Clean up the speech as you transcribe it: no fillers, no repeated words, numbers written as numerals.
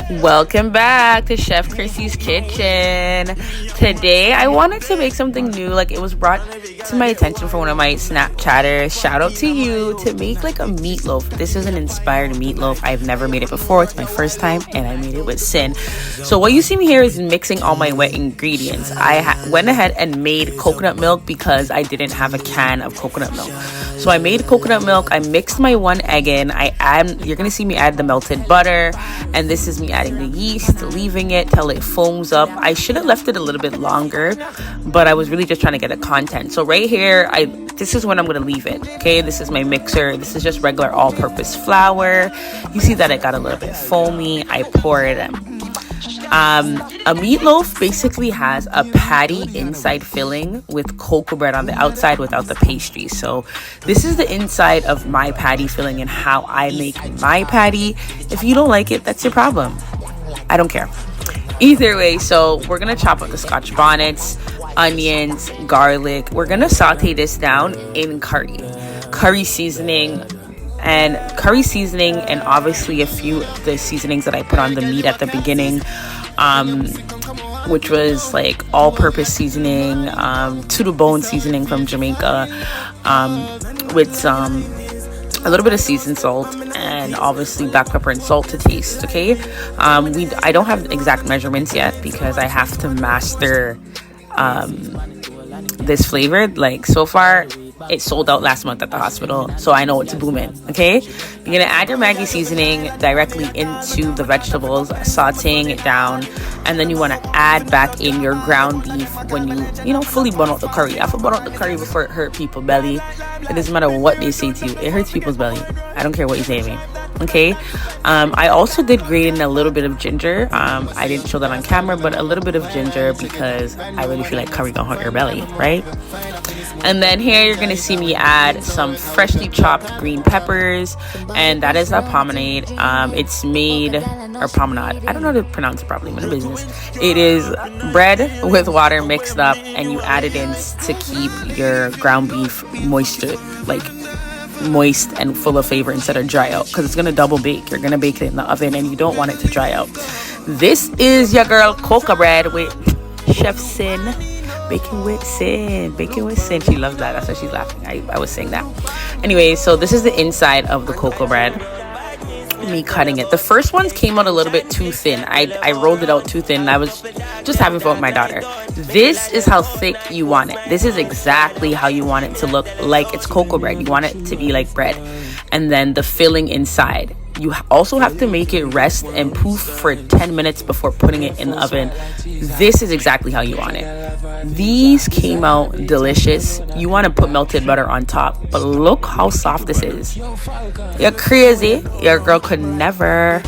Welcome back to Chef Chrissy's kitchen. Today I wanted to make something new. Like, it was brought to my attention from one of my Snapchatters. Shout out to you, to make like a meatloaf. This is an inspired meatloaf. I've never made it before. It's my first time and I made it with Sin. So what you see me here is mixing all my wet ingredients. I went ahead and made coconut milk because I didn't have a can of coconut milk. So I made coconut milk. I mixed my one egg in. You're gonna see me add the melted butter, and this is me adding the yeast, leaving it till it foams up. I should have left it a little bit longer, but I was really just trying to get the content. So right here, this is when I'm gonna leave it. Okay, this is my mixer. This is just regular all-purpose flour. You see that it got a little bit foamy. I pour it in. A meatloaf basically has a patty inside filling with cocoa bread on the outside without the pastry. So this is the inside of my patty filling and how I make my patty. If you don't like it, that's your problem. I don't care. Either way, so we're gonna chop up the scotch bonnets, onions, garlic. We're gonna saute this down in curry seasoning, and obviously a few of the seasonings that I put on the meat at the beginning, which was like all-purpose seasoning, to the bone seasoning from Jamaica, with a little bit of seasoned salt, and obviously black pepper and salt to taste. Okay, I don't have exact measurements yet because I have to master this flavor. Like, so far it sold out last month at the hospital, so I know it's booming. Okay, you're gonna add your Maggi seasoning directly into the vegetables, sauteing it down, and then you want to add back in your ground beef when you fully burn out the curry. You have to burn out the curry before it hurt people's belly. It doesn't matter what they say to you, it hurts people's belly. I don't care what you say to me. Okay, I also did grate in a little bit of ginger. I didn't show that on camera, but a little bit of ginger because I really feel like curry gonna hurt your belly, right? And then here you're gonna see me add some freshly chopped green peppers, and that is a promenade. It's made, or promenade, I don't know how to pronounce it properly, I'm in a business. It is bread with water mixed up, and you add it in to keep your ground beef moist and full of flavor instead of dry out, because it's gonna double bake. You're gonna bake it in the oven and you don't want it to dry out. This is your girl cocoa bread with Chef Sin. Baking with Sin. She loves that. That's why she's laughing. I was saying that. Anyway, so this is the inside of the cocoa bread. Me cutting it. The first ones came out a little bit too thin. I rolled it out too thin. I was just having fun with my daughter. This is how thick you want it. This is exactly how you want it to look like. It's cocoa bread. You want it to be like bread. And then the filling inside. You also have to make it rest and poof for 10 minutes before putting it in the oven. This is exactly how you want it. These came out delicious. You want to put melted butter on top, but look how soft this is. You're crazy. Your girl could never.